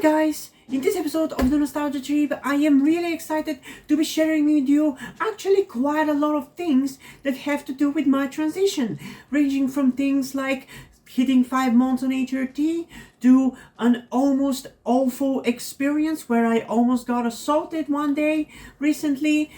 guys, in this episode of the Nostalgia Trip, I am really excited to be sharing with you actually quite a lot of things that have to do with my transition, ranging from things like hitting 5 months on HRT to an almost awful experience where I almost got assaulted one day recently,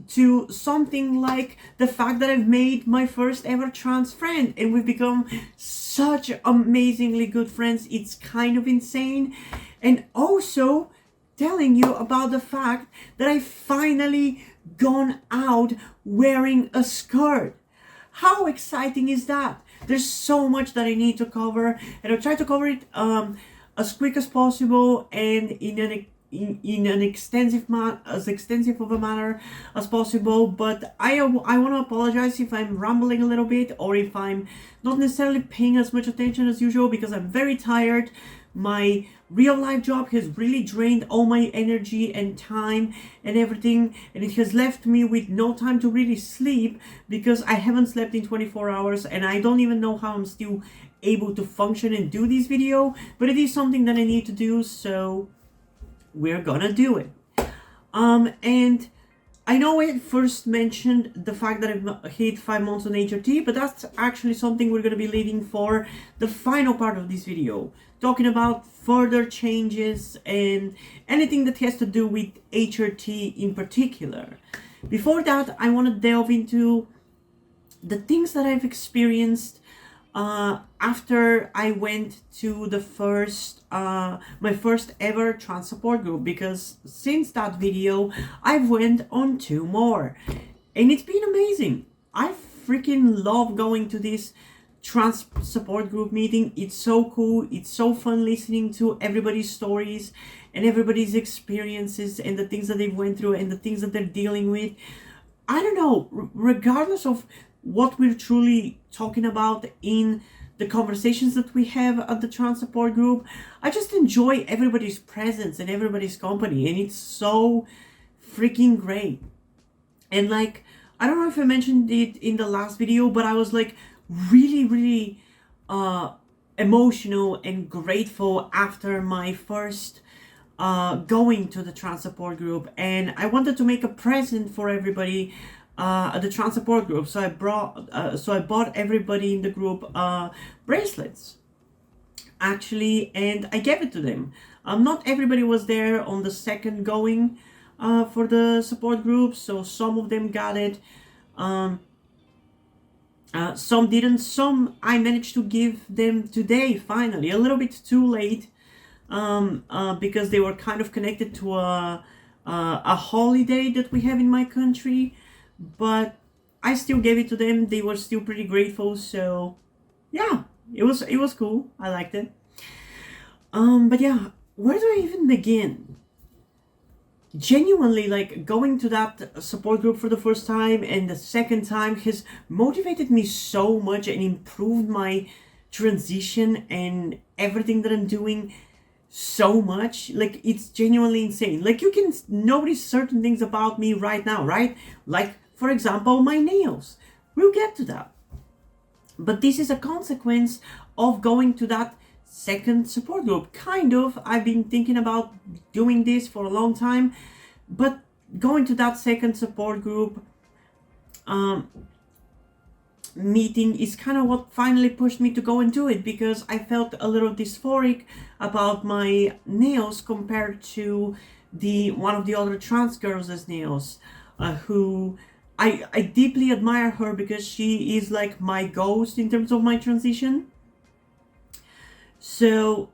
to something like the fact that I've made my first ever trans friend and we've become such amazingly good friends. It's kind of insane. And also telling you about the fact that I finally gone out wearing a skirt. How exciting is that? There's so much that I need to cover, and I'll try to cover it as quick as possible and in an extensive as extensive of a manner as possible. But I want to apologize if I'm rambling a little bit or if I'm not necessarily paying as much attention as usual, because I'm very tired. My real life job has really drained all my energy and time and everything, and it has left me with no time to really sleep because I haven't slept in 24 hours, and I don't even know how I'm still able to function and do this video, but it is something that I need to do, so we're gonna do it. And I know I first mentioned the fact that I've hit 5 months on HRT, but that's actually something we're gonna be leaving for the final part of this video, talking about further changes and anything that has to do with HRT in particular. Before that, I want to delve into the things that I've experienced after I went to the my first ever trans support group, because since that video I've went on 2 more and it's been amazing. I freaking love going to this trans support group meeting. It's so cool. It's so fun listening to everybody's stories and everybody's experiences and the things that they've went through and the things that they're dealing with. I don't know, regardless of what we're truly talking about in the conversations that we have at the trans support group, I just enjoy everybody's presence and everybody's company, and it's so freaking great. And like, I don't know if I mentioned it in the last video, but I was like really emotional and grateful after my first going to the trans support group, and I wanted to make a present for everybody at the trans support group. So I bought everybody in the group bracelets actually, and I gave it to them. Not everybody was there on the second going for the support group, so some of them got it, some didn't. Some I managed to give them today, finally, a little bit too late, because they were kind of connected to a holiday that we have in my country, but I still gave it to them. They were still pretty grateful, so yeah, it was cool. I liked it. But yeah, where do I even begin? Genuinely, like, going to that support group for the first time and the second time has motivated me so much and improved my transition and everything that I'm doing so much. Like, it's genuinely insane. Like, you can notice certain things about me right now, right? Like, for example, my nails. We'll get to that. But this is a consequence of going to that second support group. Kind of, I've been thinking about doing this for a long time, but going to that second support group meeting is kind of what finally pushed me to go and do it, because I felt a little dysphoric about my nails compared to one of the other trans girls' nails, who I deeply admire her because she is like my ghost in terms of my transition. So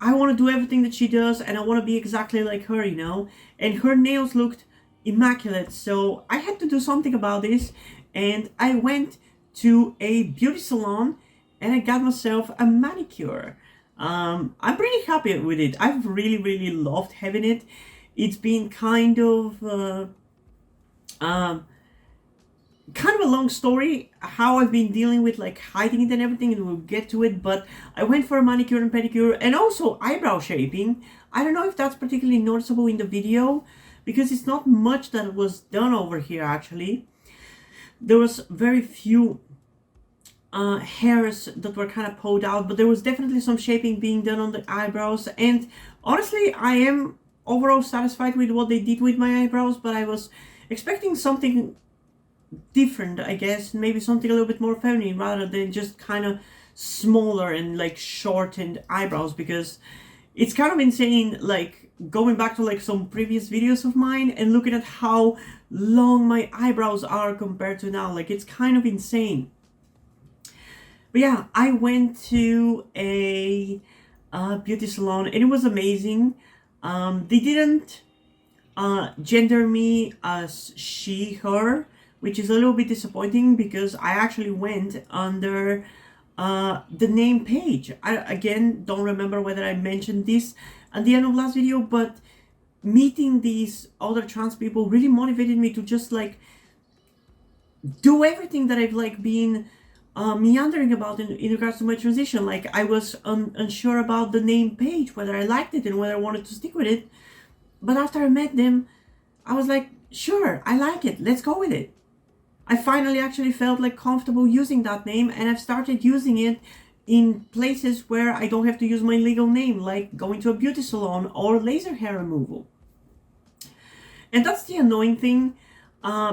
I want to do everything that she does, and I want to be exactly like her, you know? And her nails looked immaculate, so I had to do something about this, and I went to a beauty salon and I got myself a manicure. I'm pretty happy with it. I've really loved having it. It's been kind of a long story how I've been dealing with like hiding it and everything, and we'll get to it. But I went for a manicure and pedicure and also eyebrow shaping. I don't know if that's particularly noticeable in the video because it's not much that was done over here actually. There was very few hairs that were kind of pulled out, but there was definitely some shaping being done on the eyebrows. And honestly, I am overall satisfied with what they did with my eyebrows, but I was expecting something different, I guess, maybe something a little bit more feminine rather than just kind of smaller and like shortened eyebrows, because it's kind of insane, like going back to like some previous videos of mine and looking at how long my eyebrows are compared to now. Like, it's kind of insane. But yeah, I went to a beauty salon and it was amazing. They didn't gender me as she, her, which is a little bit disappointing because I actually went under the name Paige. I again don't remember whether I mentioned this at the end of last video, but meeting these other trans people really motivated me to just like do everything that I've like been meandering about in regards to my transition. Like, I was unsure about the name Paige, whether I liked it and whether I wanted to stick with it. But after I met them, I was like, sure, I like it. Let's go with it. I finally actually felt like comfortable using that name, and I've started using it in places where I don't have to use my legal name, like going to a beauty salon or laser hair removal. And that's the annoying thing,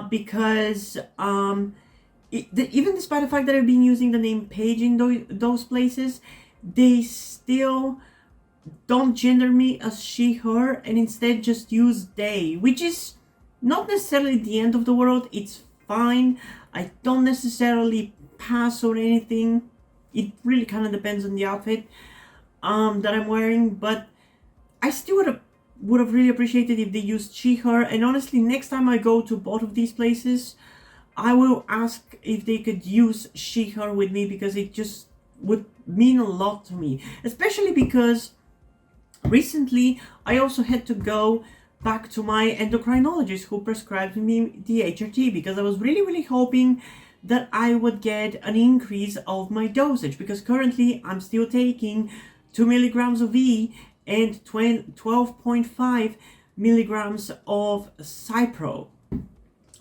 because even despite the fact that I've been using the name Paige in those places, they still don't gender me as she, her, and instead just use they, which is not necessarily the end of the world. It's fine. I don't necessarily pass or anything. It really kind of depends on the outfit that I'm wearing, but I still would have really appreciated if they used she, her. And honestly, next time I go to both of these places, I will ask if they could use she, her with me, because it just would mean a lot to me, especially because recently I also had to go back to my endocrinologist who prescribed me the HRT, because I was really hoping that I would get an increase of my dosage, because currently I'm still taking 2 milligrams of E and 12.5 milligrams of Cipro,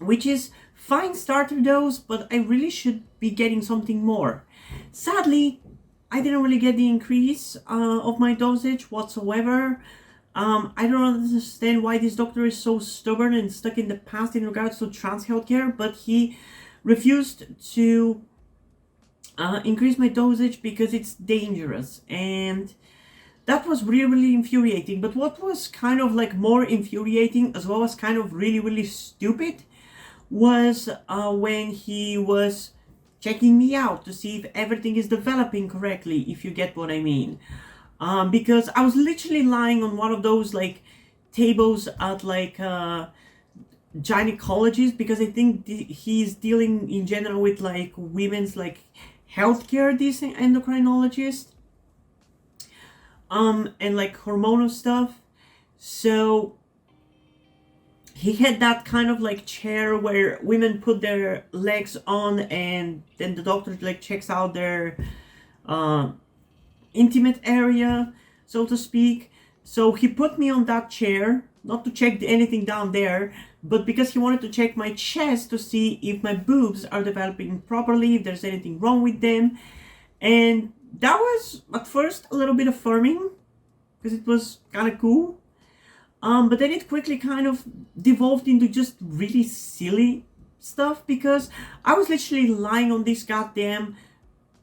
which is fine starter dose, but I really should be getting something more. Sadly, I didn't really get the increase of my dosage whatsoever. I don't understand why this doctor is so stubborn and stuck in the past in regards to trans healthcare, but he refused to increase my dosage because it's dangerous, and that was really infuriating. But what was kind of like more infuriating, as well as kind of really stupid, was when he was checking me out to see if everything is developing correctly, if you get what I mean. Because I was literally lying on one of those like tables at like gynecologists, because I think he's dealing in general with like women's like healthcare, this endocrinologist, and like hormonal stuff. So he had that kind of like chair where women put their legs on, and then the doctor like checks out their intimate area, so to speak. So he put me on that chair, not to check anything down there, but because he wanted to check my chest to see if my boobs are developing properly, if there's anything wrong with them. And that was at first a little bit affirming, because it was kind of cool. But then it quickly kind of devolved into just really silly stuff, because I was literally lying on this goddamn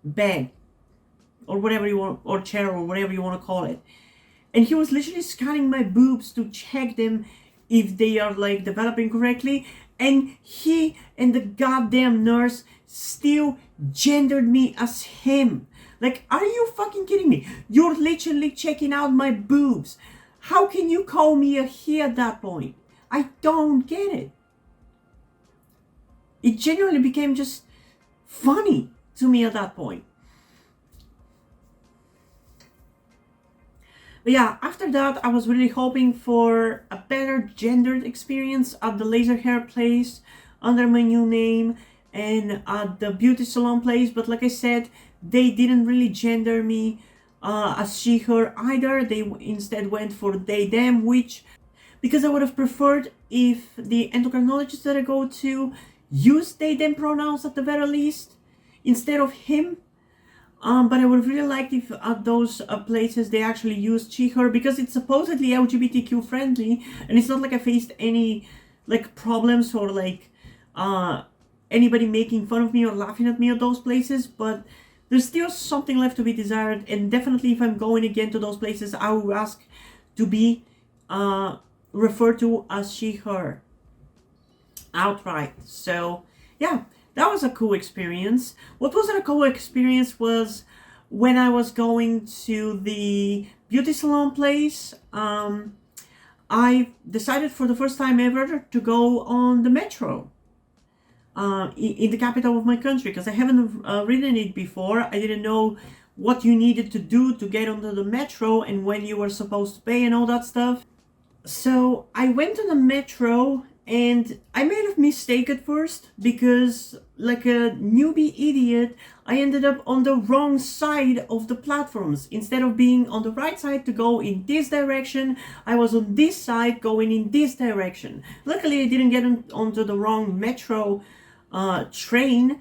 bed, or whatever you want, or chair, or whatever you want to call it. And he was literally scanning my boobs to check them if they are like developing correctly. And he and the goddamn nurse still gendered me as him. Like, are you fucking kidding me? You're literally checking out my boobs. How can you call me a he at that point? I don't get it. It genuinely became just funny to me at that point. But yeah, after that, I was really hoping for a better gendered experience at the laser hair place under my new name and at the beauty salon place. But like I said, they didn't really gender me as she, her either. They instead went for they, them, which, because I would have preferred if the endocrinologist that I go to used they, them pronouns at the very least, instead of him. But I would really like if at those places they actually use she, her, because it's supposedly LGBTQ friendly, and it's not like I faced any like problems or like anybody making fun of me or laughing at me at those places. But there's still something left to be desired, and definitely if I'm going again to those places, I will ask to be referred to as she, her outright. So yeah, that was a cool experience. What wasn't a cool experience was when I was going to the beauty salon place. I decided for the first time ever to go on the metro in the capital of my country, because I haven't ridden it before. I didn't know what you needed to do to get onto the metro and when you were supposed to pay and all that stuff. So I went on the metro, and I made a mistake at first because, like a newbie idiot, I ended up on the wrong side of the platforms. Instead of being on the right side to go in this direction, I was on this side going in this direction. Luckily, I didn't get onto the wrong metro train,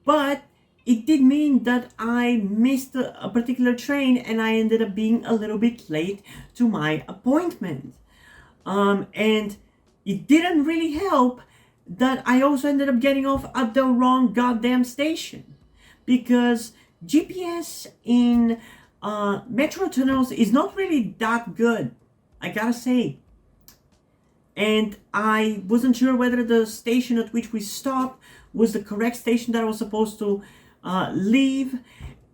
but it did mean that I missed a particular train, and I ended up being a little bit late to my appointment. And it didn't really help that I also ended up getting off at the wrong goddamn station, because GPS in metro tunnels is not really that good, I gotta say. And I wasn't sure whether the station at which we stopped was the correct station that I was supposed to leave.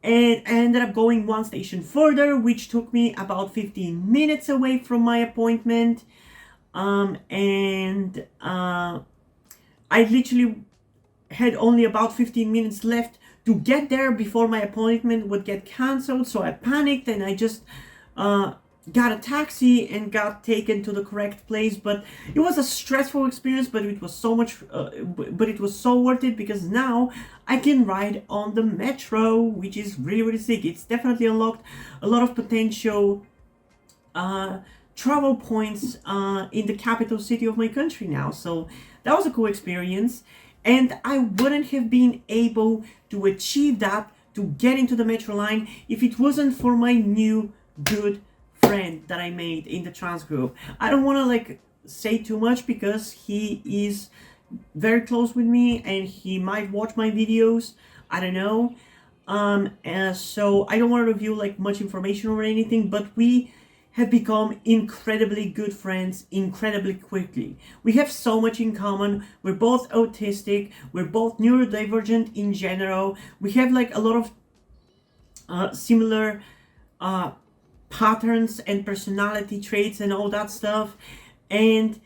And I ended up going one station further, which took me about 15 minutes away from my appointment. I literally had only about 15 minutes left to get there before my appointment would get cancelled. So I panicked, and I just got a taxi and got taken to the correct place. But it was a stressful experience, but it was so much but it was so worth it, because now I can ride on the metro, which is really, really sick. It's definitely unlocked a lot of potential travel points in the capital city of my country now. So that was a cool experience, and I wouldn't have been able to achieve that, to get into the metro line, if it wasn't for my new good friend that I made in the trans group. I don't want to like say too much, because he is very close with me and he might watch my videos, I don't know. So I don't want to reveal like much information or anything, but we have become incredibly good friends incredibly quickly. We have so much in common. We're both autistic. We're both neurodivergent in general. We have like a lot of similar patterns and personality traits and all that stuff. And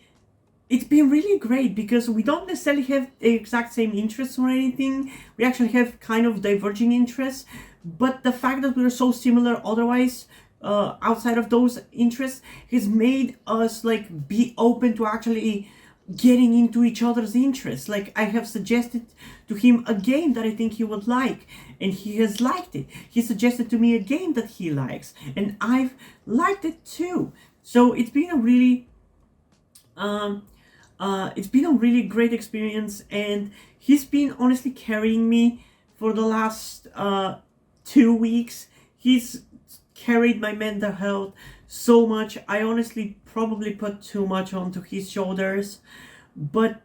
it's been really great, because we don't necessarily have the exact same interests or anything. We actually have kind of diverging interests. But the fact that we're so similar otherwise, outside of those interests, has made us like be open to actually getting into each other's interests. Like, I have suggested to him a game that I think he would like, and he has liked it. He suggested to me a game that he likes, and I've liked it too. So it's been a really great experience, and he's been honestly carrying me for the last 2 weeks. He's carried my mental health so much. I honestly probably put too much onto his shoulders, but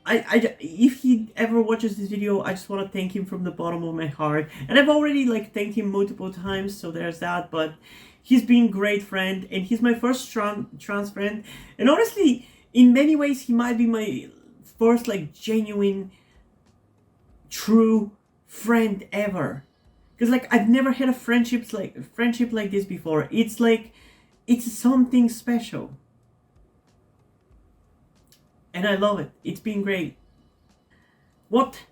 I if he ever watches this video, I just want to thank him from the bottom of my heart. And I've already like thanked him multiple times, so there's that. But he's been a great friend, and he's my first trans friend, and honestly, in many ways, he might be my first like genuine, true friend ever. Because like I've never had a friendship like this before. It's like, it's something special, and I love it. It's been great. What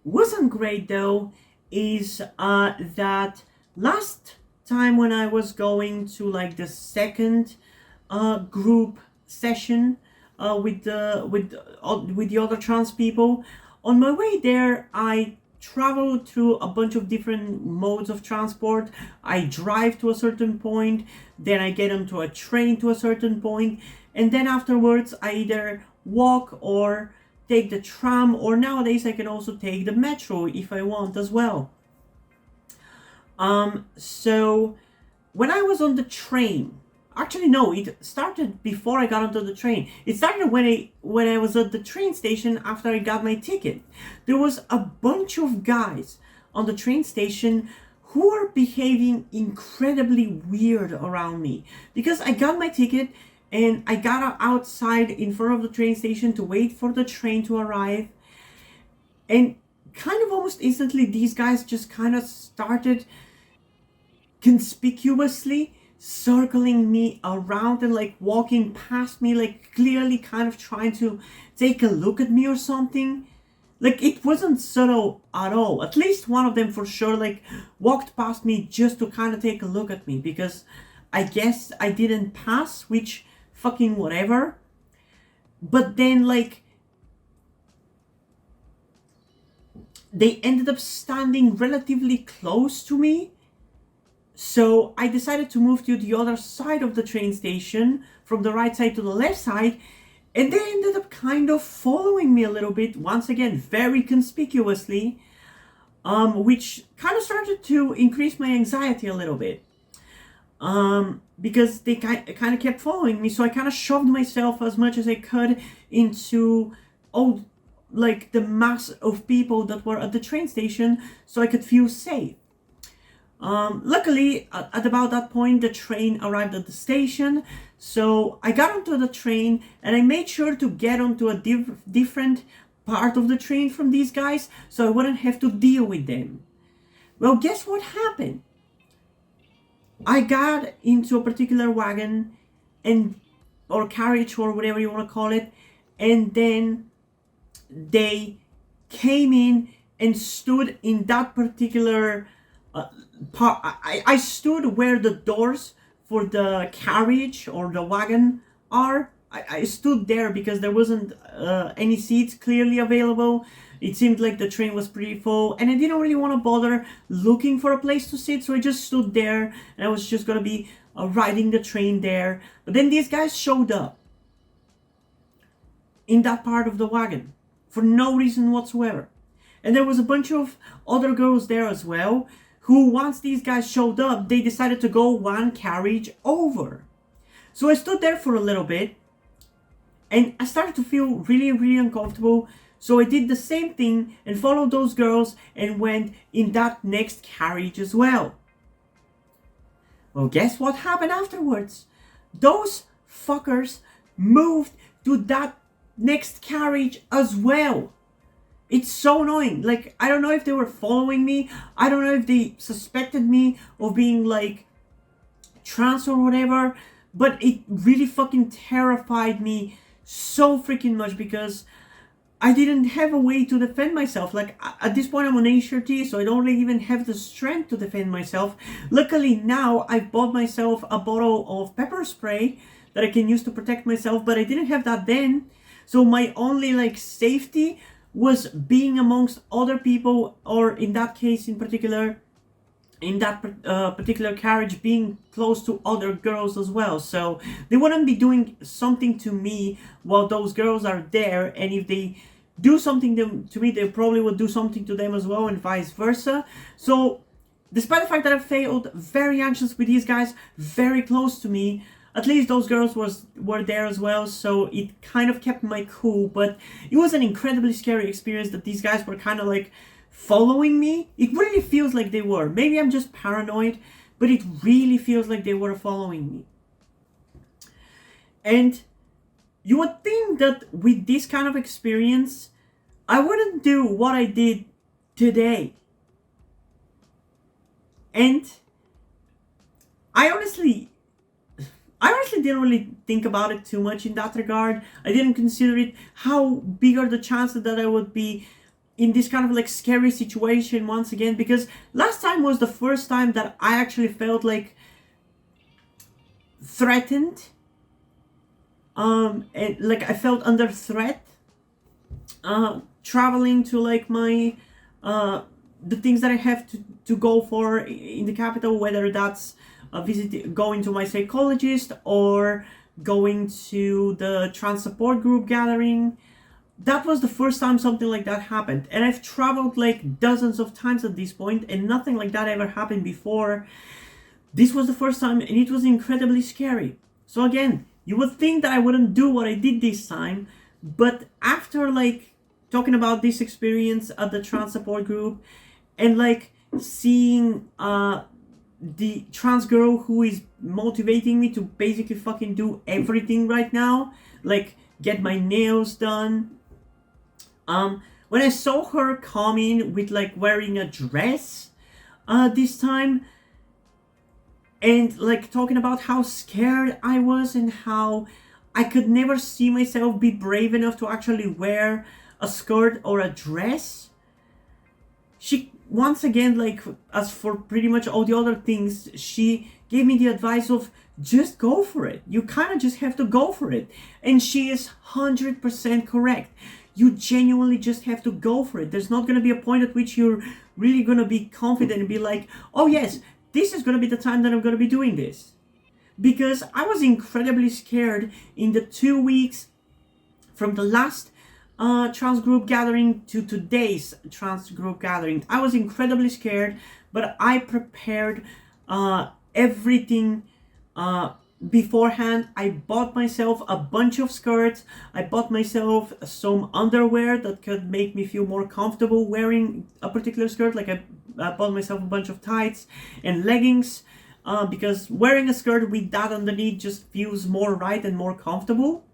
wasn't great though is that last time when I was going to like the second group session with the other trans people, on my way there I travel through a bunch of different modes of transport. I drive to a certain point, then I get onto a train to a certain point, and then afterwards I either walk or take the tram, or nowadays I can also take the metro if I want as well. So when I was on the train, actually no, it started before I got onto the train. It started when I was at the train station after I got my ticket. There was a bunch of guys on the train station who were behaving incredibly weird around me, because I got my ticket and I got outside in front of the train station to wait for the train to arrive, and kind of almost instantly these guys just kind of started conspicuously circling me around and like walking past me, like clearly kind of trying to take a look at me or something. Like, it wasn't subtle at all. At least one of them for sure like walked past me just to kind of take a look at me, because I guess I didn't pass, which fucking whatever. But then like they ended up standing relatively close to me. So I decided to move to the other side of the train station, from the right side to the left side, and they ended up kind of following me a little bit, once again, very conspicuously, which kind of started to increase my anxiety a little bit, because they kind of kept following me. So I kind of shoved myself as much as I could into like the mass of people that were at the train station, so I could feel safe. Luckily, at about that point, the train arrived at the station, so I got onto the train and I made sure to get onto a different part of the train from these guys, so I wouldn't have to deal with them. Well, guess what happened? I got into a particular wagon or carriage or whatever you want to call it, and then they came in and stood in that particular part. I stood where the doors for the carriage or the wagon are. I stood there because there wasn't any seats clearly available. It seemed like the train was pretty full, and I didn't really want to bother looking for a place to sit, so I just stood there, and I was just gonna be riding the train there. But then these guys showed up in that part of the wagon for no reason whatsoever. And there was a bunch of other girls there as well, who, once these guys showed up, they decided to go one carriage over. So I stood there for a little bit, and I started to feel really, really uncomfortable. So I did the same thing and followed those girls and went in that next carriage as well. Well, guess what happened afterwards? Those fuckers moved to that next carriage as well. It's so annoying. Like, I don't know if they were following me. I don't know if they suspected me of being like trans or whatever. But it really fucking terrified me so freaking much, because I didn't have a way to defend myself. Like, at this point I'm on HRT, so I don't really even have the strength to defend myself. Luckily now I've bought myself a bottle of pepper spray that I can use to protect myself, but I didn't have that then. So my only like safety was being amongst other people, or in that case in particular, in that particular carriage, being close to other girls as well. So they wouldn't be doing something to me while those girls are there, and if they do something to me, they probably would do something to them as well, and vice versa. So despite the fact that I failed, very anxious with these guys very close to me, at least those girls were there as well, so it kind of kept my cool. But it was an incredibly scary experience that these guys were kind of like following me. It really feels like they were. Maybe I'm just paranoid, but it really feels like they were following me. And you would think that with this kind of experience, I wouldn't do what I did today. And I honestly didn't really think about it too much in that regard. I didn't consider it how big are the chances that I would be in this kind of like scary situation once again, because last time was the first time that I actually felt like threatened, and like I felt under threat, traveling to like my the things that I have to go for in the capital, whether that's going to my psychologist or going to the trans support group gathering. that was the first time something like that happened. And I've traveled like dozens of times at this point, and nothing like that ever happened before. This was the first time, and it was incredibly scary. So again, you would think that I wouldn't do what I did this time, but after like talking about this experience at the trans support group, and like seeing the trans girl who is motivating me to basically fucking do everything right now, like get my nails done. When I saw her come in with like wearing a dress this time, and like talking about how scared I was and how I could never see myself be brave enough to actually wear a skirt or a dress, she once again, like as for pretty much all the other things, she gave me the advice of just go for it. You kind of just have to go for it. And she is 100% correct. You genuinely just have to go for it. There's not going to be a point at which you're really going to be confident and be like, oh yes, this is going to be the time that I'm going to be doing this. Because I was incredibly scared in the 2 weeks from the last trans group gathering to today's trans group gathering. I was incredibly scared, but I prepared everything beforehand. I bought myself a bunch of skirts. I bought myself some underwear that could make me feel more comfortable wearing a particular skirt. Like I bought myself a bunch of tights and leggings because wearing a skirt with that underneath just feels more right and more comfortable.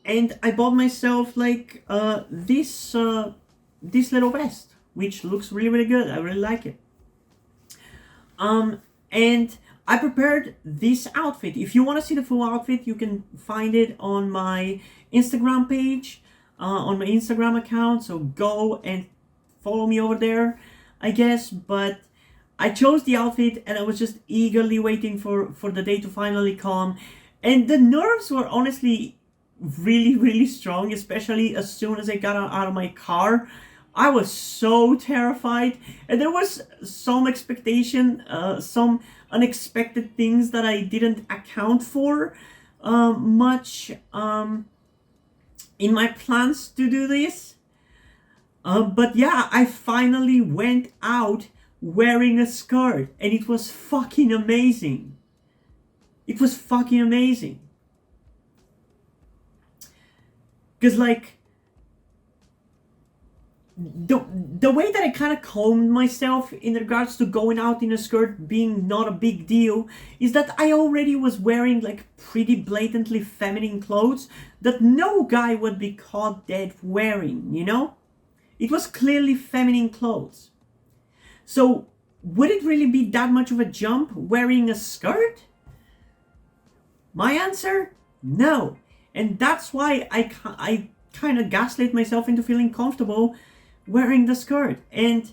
And I bought myself like this little vest, which looks really, really good. I really like it. And I prepared this outfit. If you want to see the full outfit, you can find it on my Instagram page, on my Instagram account. So go and follow me over there, I guess. But I chose the outfit and I was just eagerly waiting for the day to finally come. And the nerves were honestly really, really strong, especially as soon as I got out of my car. I was so terrified, and there was some expectation, some unexpected things that I didn't account for much in my plans to do this. But yeah, I finally went out wearing a skirt, and it was fucking amazing. It was fucking amazing. Because like the way that I kind of calmed myself in regards to going out in a skirt being not a big deal is that I already was wearing like pretty blatantly feminine clothes that no guy would be caught dead wearing, you know? It was clearly feminine clothes. So would it really be that much of a jump wearing a skirt? My answer, no. And that's why I kind of gaslit myself into feeling comfortable wearing the skirt. And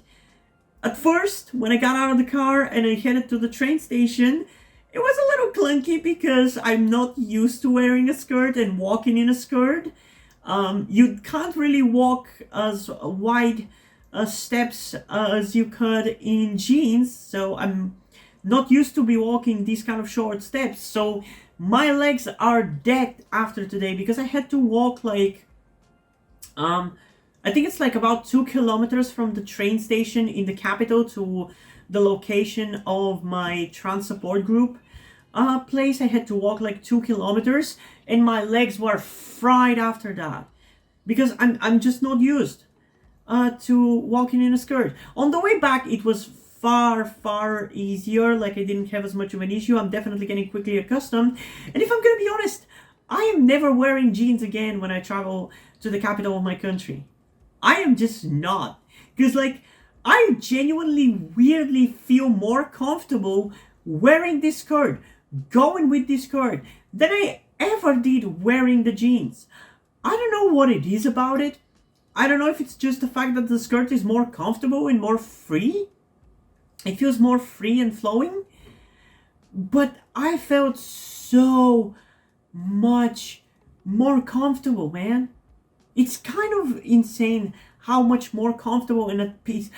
at first, when I got out of the car and I headed to the train station, it was a little clunky because I'm not used to wearing a skirt and walking in a skirt. You can't really walk as wide steps as you could in jeans, so I'm not used to be walking these kind of short steps. So my legs are dead after today because I had to walk like I think it's like about 2 kilometers from the train station in the capital to the location of my trans support group place. I had to walk like 2 kilometers and my legs were fried after that because I'm just not used to walking in a skirt. On the way back it was far easier. Like I didn't have as much of an issue. I'm definitely getting quickly accustomed. And if I'm gonna be honest, I am never wearing jeans again when I travel to the capital of my country. I am just not. Because like I genuinely weirdly feel more comfortable wearing this skirt, going with this skirt, than I ever did wearing the jeans. I don't know what it is about it. I don't know if it's just the fact that the skirt is more comfortable and more free. It feels more free and flowing. But I felt so much more comfortable, man. It's kind of insane how much more comfortable and at peace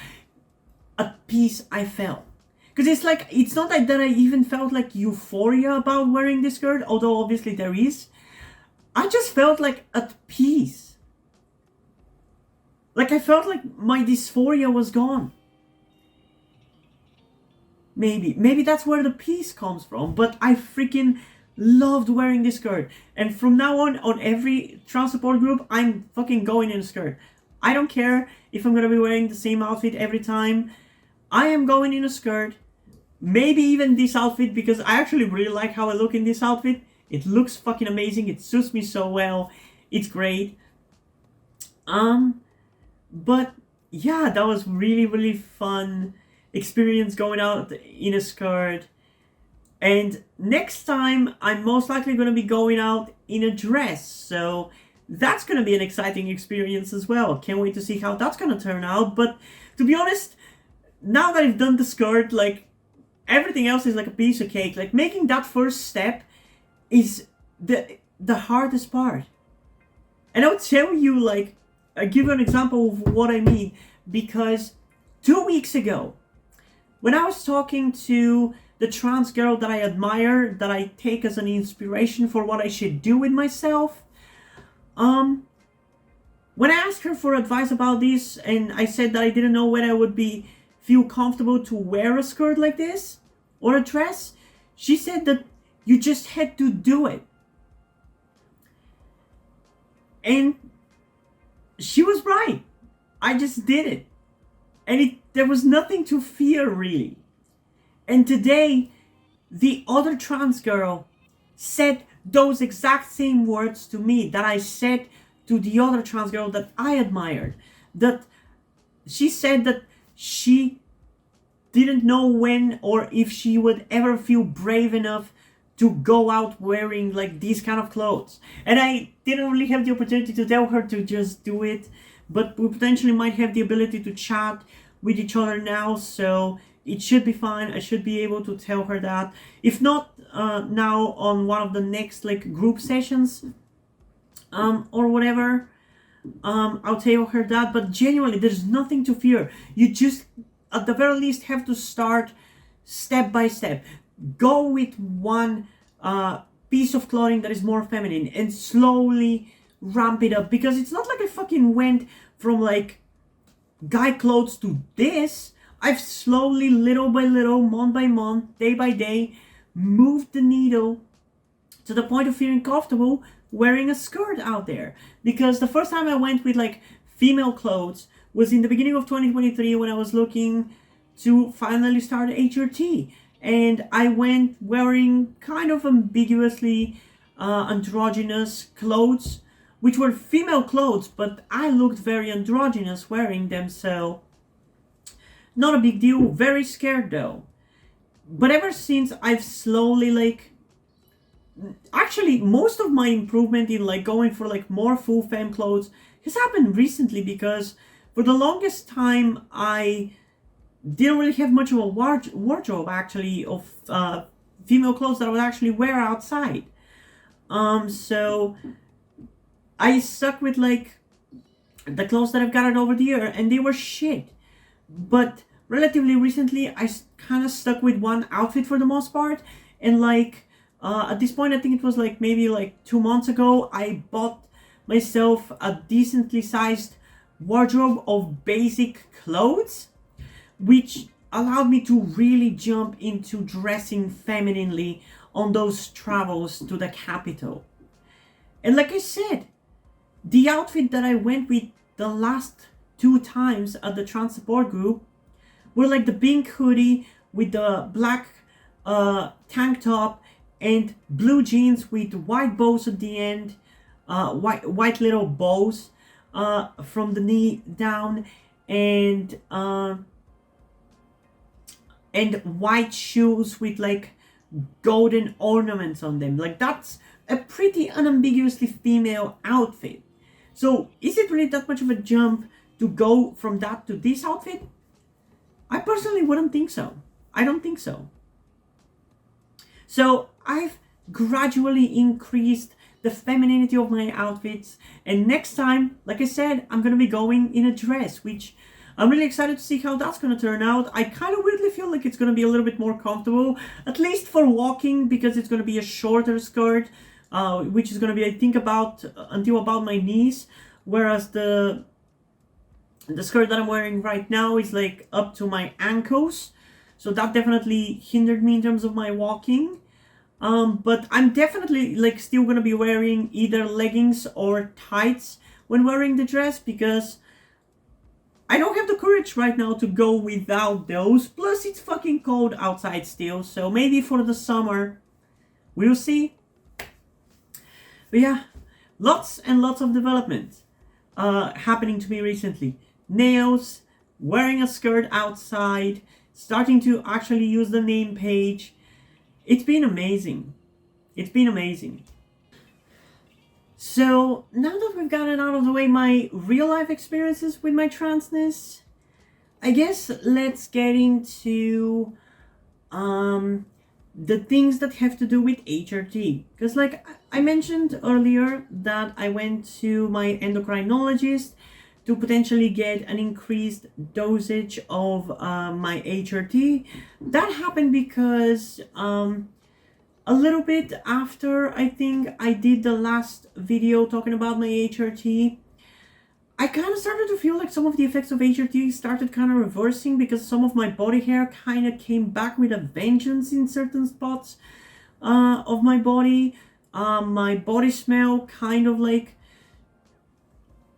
I felt. Because it's like, it's not like that I even felt like euphoria about wearing this skirt, although obviously there is. I just felt like at peace. Like I felt like my dysphoria was gone. Maybe that's where the peace comes from, but I freaking loved wearing this skirt. And from now on every trans support group, I'm fucking going in a skirt. I don't care if I'm gonna be wearing the same outfit every time. I am going in a skirt. Maybe even this outfit, because I actually really like how I look in this outfit. It looks fucking amazing. It suits me so well. It's great. But yeah, that was really fun experience going out in a skirt. And next time I'm most likely going to be going out in a dress, so that's going to be an exciting experience as well. Can't wait to see how that's going to turn out. But to be honest, now that I've done the skirt, like everything else is like a piece of cake. Like making that first step is the hardest part. And I'll tell you, like, I'll give you an example of what I mean, because 2 weeks ago, when I was talking to the trans girl that I admire, that I take as an inspiration for what I should do with myself, when I asked her for advice about this, and I said that I didn't know whether I would feel comfortable to wear a skirt like this or a dress, she said that you just had to do it. And she was right. I just did it. And there was nothing to fear, really. And today, the other trans girl said those exact same words to me that I said to the other trans girl that I admired. That she said that she didn't know when or if she would ever feel brave enough to go out wearing like these kind of clothes. And I didn't really have the opportunity to tell her to just do it, but we potentially might have the ability to chat with each other now, so it should be fine. I should be able to tell her that. If not now, on one of the next like group sessions or whatever, I'll tell her that. But genuinely, there's nothing to fear. You just at the very least have to start step by step. Go with one piece of clothing that is more feminine and slowly ramp it up, because it's not like I fucking went from like guy clothes to this. I've slowly, little by little, month by month, day by day, moved the needle to the point of feeling comfortable wearing a skirt out there. Because the first time I went with like female clothes was in the beginning of 2023, when I was looking to finally start HRT. And I went wearing kind of ambiguously androgynous clothes, which were female clothes, but I looked very androgynous wearing them, so not a big deal. Very scared though. But ever since, I've slowly like, actually most of my improvement in like going for like more full femme clothes has happened recently, because for the longest time I didn't really have much of a wardrobe actually of female clothes that I would actually wear outside. So I stuck with like the clothes that I've gotten over the year, and they were shit. But relatively recently, I kind of stuck with one outfit for the most part. And like at this point, I think it was like maybe like 2 months ago, I bought myself a decently sized wardrobe of basic clothes, which allowed me to really jump into dressing femininely on those travels to the capital. And like I said, the outfit that I went with the last 2 times at the trans support group were like the pink hoodie with the black tank top and blue jeans with white bows at the end, white little bows from the knee down, and white shoes with like golden ornaments on them. Like that's a pretty unambiguously female outfit. So is it really that much of a jump to go from that to this outfit? I personally wouldn't think so. I don't think so. So I've gradually increased the femininity of my outfits, and next time, like I said, I'm gonna be going in a dress, which I'm really excited to see how that's gonna turn out. I kind of weirdly feel like it's gonna be a little bit more comfortable, at least for walking, because it's gonna be a shorter skirt. which is gonna be, I think, about until about my knees, whereas the skirt that I'm wearing right now is like up to my ankles, so that definitely hindered me in terms of my walking. But I'm definitely like still gonna be wearing either leggings or tights when wearing the dress, because I don't have the courage right now to go without those. Plus, it's fucking cold outside still, so maybe for the summer, we'll see. But yeah, lots and lots of development happening to me recently. Nails, wearing a skirt outside, starting to actually use the name Paige. It's been amazing. It's been amazing. So now that we've gotten out of the way my real life experiences with my transness, I guess let's get into the things that have to do with HRT. Because like I mentioned earlier that I went to my endocrinologist to potentially get an increased dosage of my HRT. That happened because a little bit after I think I did the last video talking about my HRT, I kind of started to feel like some of the effects of HRT started kind of reversing, because some of my body hair kind of came back with a vengeance in certain spots of my body. My body smell kind of like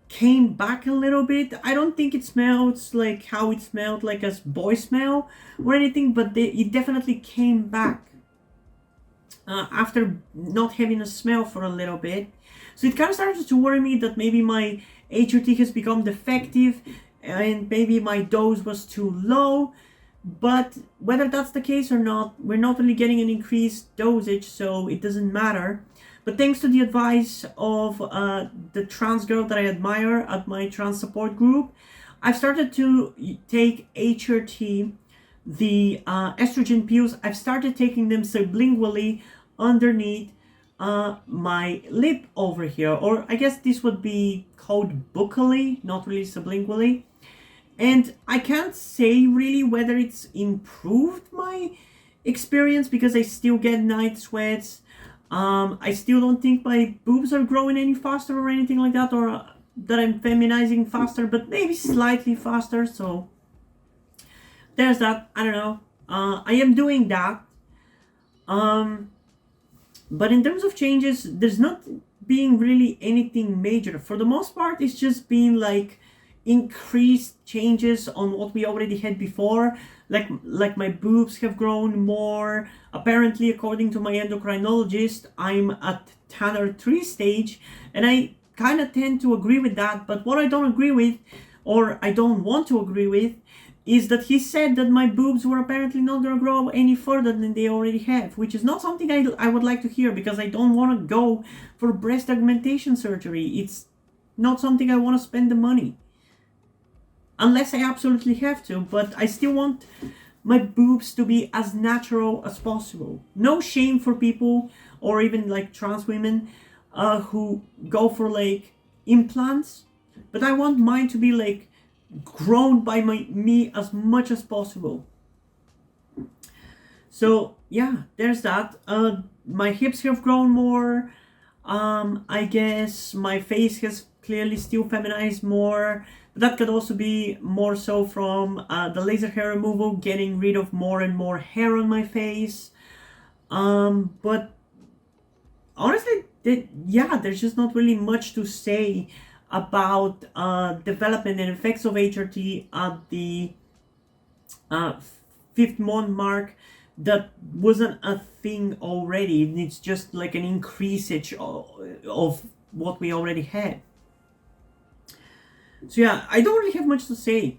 came back a little bit. I don't think it smells like how it smelled like as boy smell or anything, but it definitely came back after not having a smell for a little bit. So it kind of started to worry me that maybe my HRT has become defective and maybe my dose was too low. But whether that's the case or not, we're not really getting an increased dosage, so it doesn't matter. But thanks to the advice of the trans girl that I admire at my trans support group, I've started to take HRT, the estrogen pills. I've started taking them sublingually underneath my lip over here, or I guess this would be called buccally, not really sublingually. And I can't say really whether it's improved my experience, because I still get night sweats. I still don't think my boobs are growing any faster or anything like that, or that I'm feminizing faster, but maybe slightly faster. So there's that. I don't know. I am doing that. But in terms of changes, there's not being really anything major. For the most part, it's just been like increased changes on what we already had before. Like my boobs have grown more. Apparently, according to my endocrinologist, I'm at Tanner 3 stage, and I kind of tend to agree with that. But what I don't agree with, or I don't want to agree with, is that he said that my boobs were apparently not going to grow any further than they already have, which is not something I would like to hear, because I don't want to go for breast augmentation surgery. It's not something I want to spend the money, unless I absolutely have to. But I still want my boobs to be as natural as possible. No shame for people, or even like trans women who go for like implants, but I want mine to be like grown by me as much as possible. So yeah, there's that. My hips have grown more. I guess my face has clearly still feminized more. But that could also be more so from the laser hair removal, getting rid of more and more hair on my face. But honestly, there's just not really much to say about development and effects of HRT at the 5th month mark. That wasn't a thing already. It's just like an increase of what we already had. So yeah, I don't really have much to say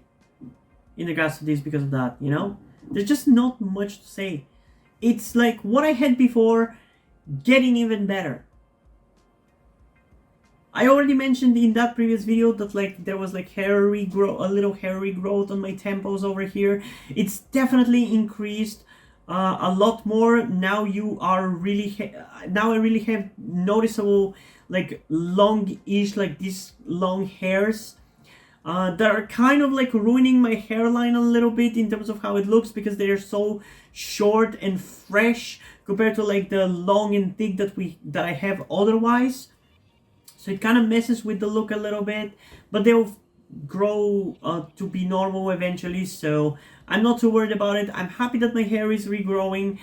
in regards to this because of that, you know? There's just not much to say. It's like what I had before, getting even better. I already mentioned in that previous video that like there was like a little hair regrowth on my temples over here. It's definitely increased a lot more. Now I really have noticeable like long-ish, like these long hairs that are kind of like ruining my hairline a little bit in terms of how it looks, because they're so short and fresh compared to like the long and thick that I have otherwise. So it kind of messes with the look a little bit, but they'll grow to be normal eventually, so I'm not too worried about it. I'm happy that my hair is regrowing,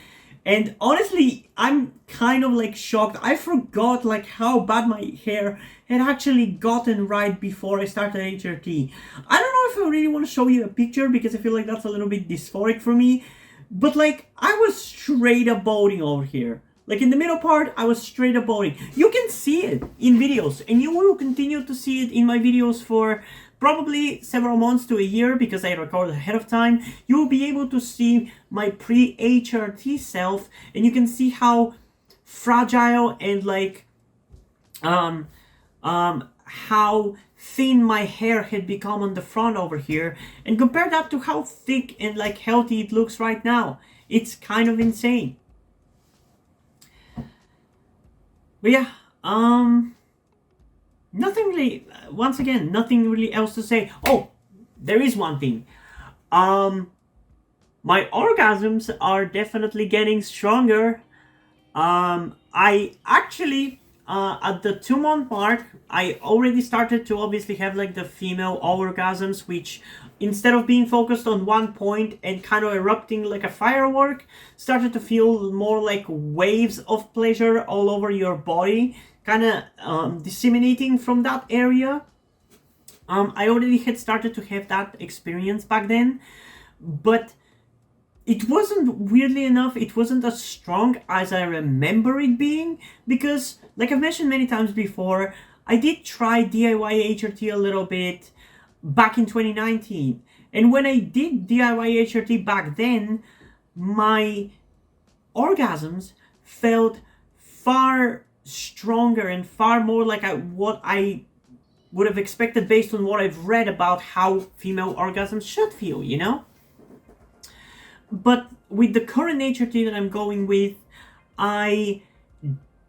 and honestly, I'm kind of like shocked. I forgot like how bad my hair had actually gotten right before I started HRT. I don't know if I really want to show you a picture because I feel like that's a little bit dysphoric for me, but like I was straight up boating over here. Like in the middle part, I was straight up boating. You can see it in videos, and you will continue to see it in my videos for probably several months to a year because I record ahead of time. You will be able to see my pre-HRT self, and you can see how fragile and like how thin my hair had become on the front over here, and compare that to how thick and like healthy it looks right now. It's kind of insane. But yeah, nothing really, once again, nothing really else to say. Oh, there is one thing. My orgasms are definitely getting stronger. I actually, at the 2-month mark, I already started to obviously have like the female orgasms, which instead of being focused on one point and kind of erupting like a firework, started to feel more like waves of pleasure all over your body, kind of disseminating from that area. I already had started to have that experience back then, but it wasn't, weirdly enough, it wasn't as strong as I remember it being, because like I've mentioned many times before, I did try DIY HRT a little bit back in 2019. And when I did DIY HRT back then, my orgasms felt far stronger and far more like what I would have expected based on what I've read about how female orgasms should feel, you know? But with the current HRT that I'm going with, I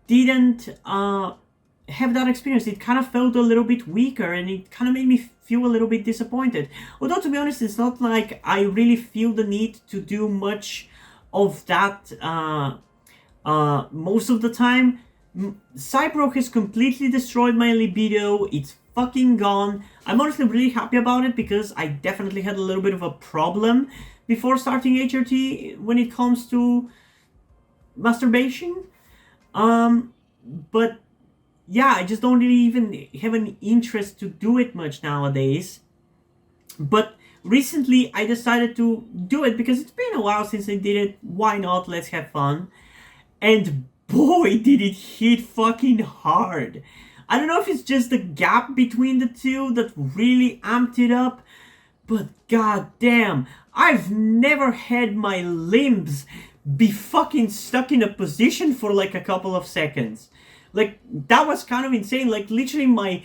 didn't have that experience. It kind of felt a little bit weaker, and it kind of made me feel a little bit disappointed. Although, to be honest, it's not like I really feel the need to do much of that most of the time. Cypro has completely destroyed my libido. It's fucking gone. I'm honestly really happy about it because I definitely had a little bit of a problem before starting HRT when it comes to masturbation. But yeah, I just don't really even have an interest to do it much nowadays. But recently I decided to do it because it's been a while since I did it. Why not? Let's have fun. And boy, did it hit fucking hard. I don't know if it's just the gap between the two that really amped it up, but goddamn, I've never had my limbs be fucking stuck in a position for like a couple of seconds. Like, that was kind of insane. Like, literally my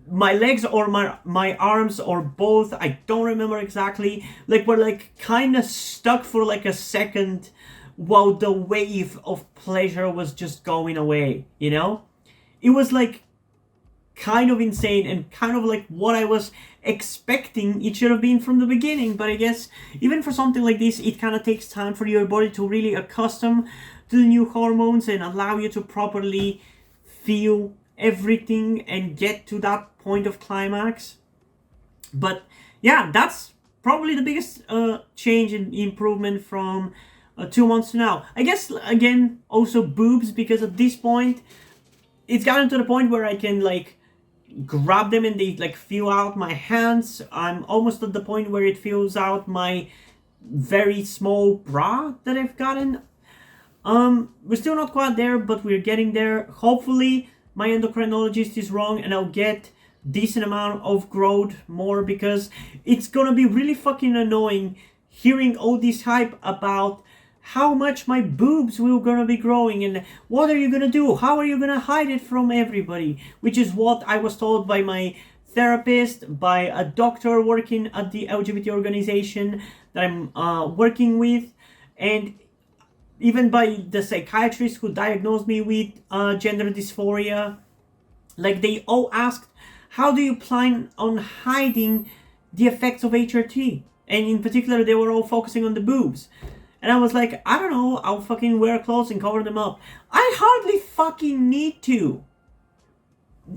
legs or my arms or both, I don't remember exactly, like were like kind of stuck for like a second while the wave of pleasure was just going away, you know? It was like kind of insane and kind of like what I was expecting it should have been from the beginning. But I guess even for something like this, it kind of takes time for your body to really accustom to the new hormones and allow you to properly feel everything and get to that point of climax. But yeah, that's probably the biggest change and improvement from 2 months to now. I guess, again, also boobs, because at this point it's gotten to the point where I can like grab them and they like feel out my hands. I'm almost at the point where it feels out my very small bra that I've gotten. We're still not quite there, but we're getting there. Hopefully my endocrinologist is wrong and I'll get decent amount of growth more, because it's gonna be really fucking annoying hearing all this hype about how much my boobs will gonna be growing and what are you gonna do, how are you gonna hide it from everybody, which is what I was told by my therapist, by a doctor working at the LGBT organization that I'm working with, and even by the psychiatrist who diagnosed me with gender dysphoria. Like, they all asked, how do you plan on hiding the effects of HRT? And in particular, they were all focusing on the boobs. And I was like, I don't know, I'll fucking wear clothes and cover them up. I hardly fucking need to.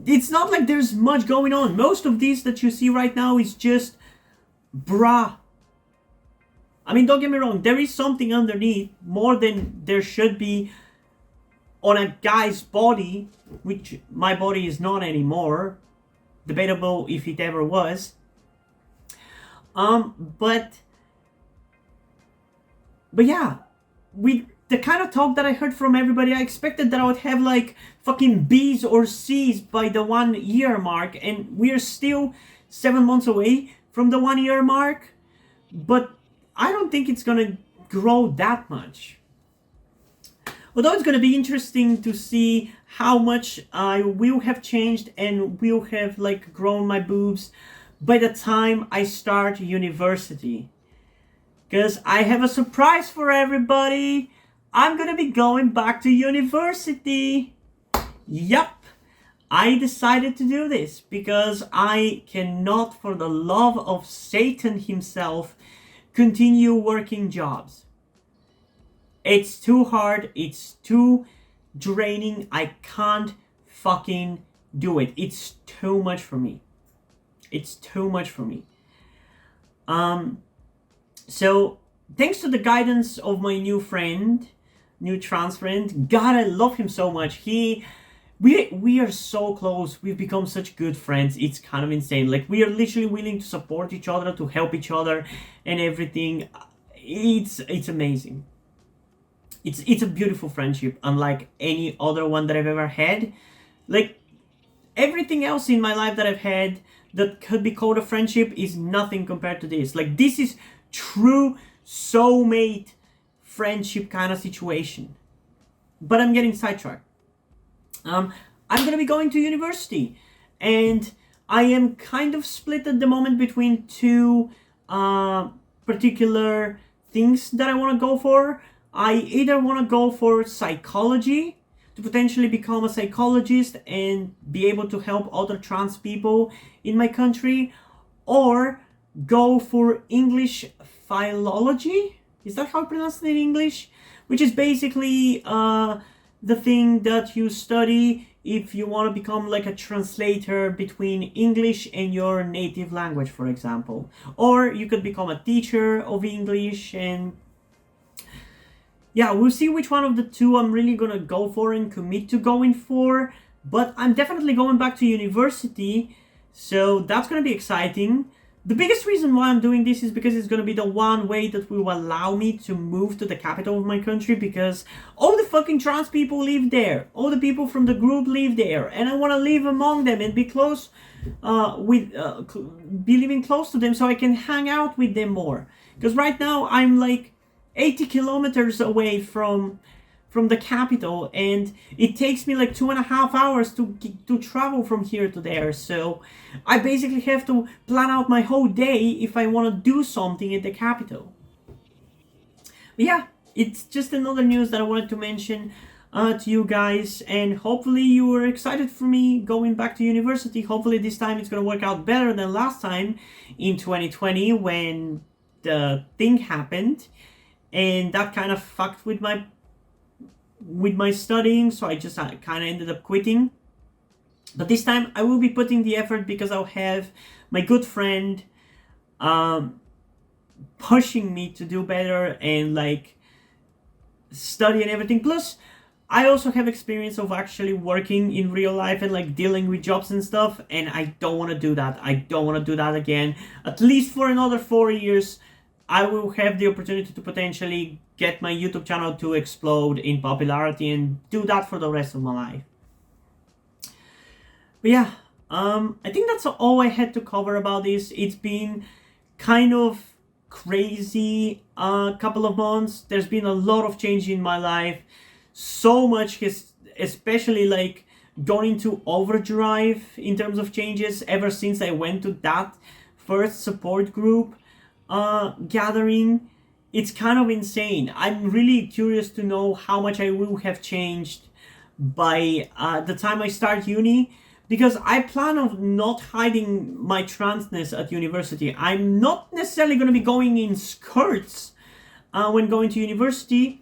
It's not like there's much going on. Most of these that you see right now is just bra. I mean, don't get me wrong, there is something underneath, more than there should be on a guy's body, which my body is not anymore. Debatable if it ever was. But yeah, with the kind of talk that I heard from everybody, I expected that I would have like fucking B's or C's by the 1 year mark, and we're still 7 months away from the 1 year mark, but I don't think it's gonna grow that much. Although it's gonna be interesting to see how much I will have changed and will have like grown my boobs by the time I start university. Because I have a surprise for everybody. I'm gonna be going back to university. Yup. I decided to do this because I cannot, for the love of Satan himself, continue working jobs. It's too hard. It's too draining. I can't fucking do it. It's too much for me. It's too much for me. So thanks to the guidance of my new trans friend, God, I love him so much. We are so close. We've become such good friends. It's kind of insane. Like, we are literally willing to support each other, to help each other and everything. It's amazing. It's a beautiful friendship, unlike any other one that I've ever had. Like, everything else in my life that I've had that could be called a friendship is nothing compared to this. Like, this is true soulmate friendship kind of situation. But I'm getting sidetracked. I'm gonna be going to university, and I am kind of split at the moment between two particular things that I want to go for. I either want to go for psychology, to potentially become a psychologist and be able to help other trans people in my country, or go for English philology. Is that how I pronounce it in English? Which is basically the thing that you study if you want to become like a translator between English and your native language, for example. Or you could become a teacher of English, and yeah, we'll see which one of the two I'm really gonna go for and commit to going for. But I'm definitely going back to university, so that's gonna be exciting. The biggest reason why I'm doing this is because it's going to be the one way that will allow me to move to the capital of my country, because all the fucking trans people live there. All the people from the group live there. And I want to live among them and be close be living close to them so I can hang out with them more. Because right now I'm like 80 kilometers away from the capital, and it takes me like 2.5 hours to travel from here to there. So I basically have to plan out my whole day if I want to do something at the capital. But yeah, it's just another news that I wanted to mention to you guys, and hopefully you were excited for me going back to university. Hopefully this time it's going to work out better than last time in 2020 when the thing happened, and that kind of fucked with my studying, so I just kind of ended up quitting. But this time I will be putting the effort, because I'll have my good friend pushing me to do better and like study and everything. Plus I also have experience of actually working in real life and like dealing with jobs and stuff, and I don't want to do that. I don't want to do that again. At least for another 4 years I will have the opportunity to potentially get my YouTube channel to explode in popularity and do that for the rest of my life. But yeah, I think that's all I had to cover about this. It's been kind of crazy couple of months. There's been a lot of change in my life. So much has especially like gone into overdrive in terms of changes ever since I went to that first support group gathering. It's kind of insane. I'm really curious to know how much I will have changed by the time I start uni, because I plan on not hiding my transness at university. I'm not necessarily going to be going in skirts when going to university.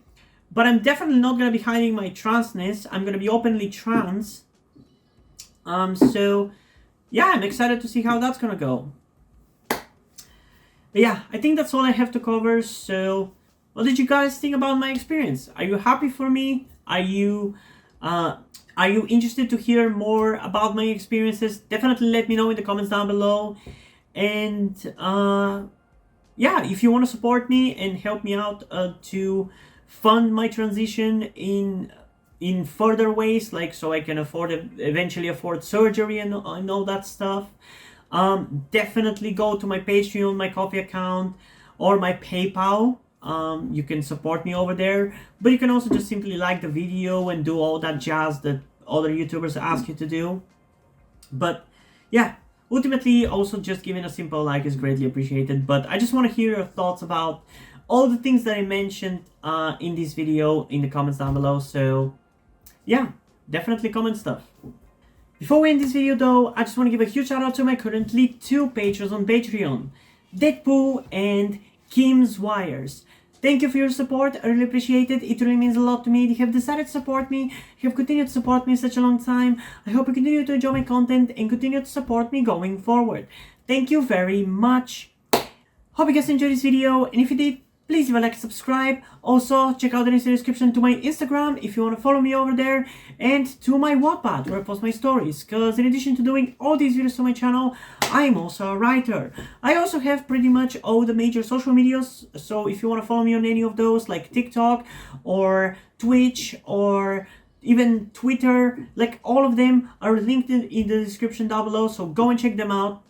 But I'm definitely not going to be hiding my transness. I'm going to be openly trans. So, yeah, I'm excited to see how that's going to go. But yeah, I think that's all I have to cover. So, what did you guys think about my experience? Are you happy for me? Are you interested to hear more about my experiences? Definitely let me know in the comments down below. And yeah, if you want to support me and help me out to fund my transition in further ways, like so I can eventually afford surgery and all that stuff, definitely go to my Patreon, my Coffee account, or my PayPal. You can support me over there, but you can also just simply like the video and do all that jazz that other YouTubers ask you to do. But yeah, ultimately also just giving a simple like is greatly appreciated. But I just want to hear your thoughts about all the things that I mentioned in this video in the comments down below. So yeah, definitely comment stuff. Before we end this video though, I just want to give a huge shout out to my currently 2 patrons on Patreon, Deadpool and Kim's Wires. Thank you for your support, I really appreciate it. It really means a lot to me. You have decided to support me, you have continued to support me such a long time. I hope you continue to enjoy my content and continue to support me going forward. Thank you very much. Hope you guys enjoyed this video, and if you did, please leave a like and subscribe. Also, check out the links in the description to my Instagram if you want to follow me over there, and to my Wattpad where I post my stories, because in addition to doing all these videos on my channel, I'm also a writer. I also have pretty much all the major social medias, so if you want to follow me on any of those, like TikTok or Twitch or even Twitter, like all of them are linked in the description down below, so go and check them out.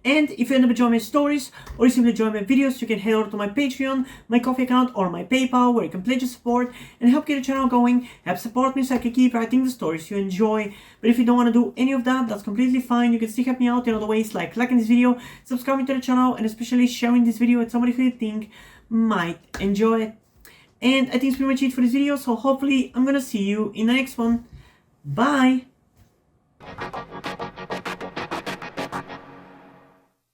And if you end up enjoying my stories or you simply enjoy my videos, you can head over to my Patreon, my Coffee account, or my PayPal, where you can pledge your support and help get the channel going, help support me so I can keep writing the stories you enjoy. But if you don't want to do any of that, that's completely fine. You can still help me out in other ways, like liking this video, subscribing to the channel, and especially sharing this video with somebody who you think might enjoy it. And I think it's pretty much it for this video, so hopefully I'm gonna see you in the next one. Bye!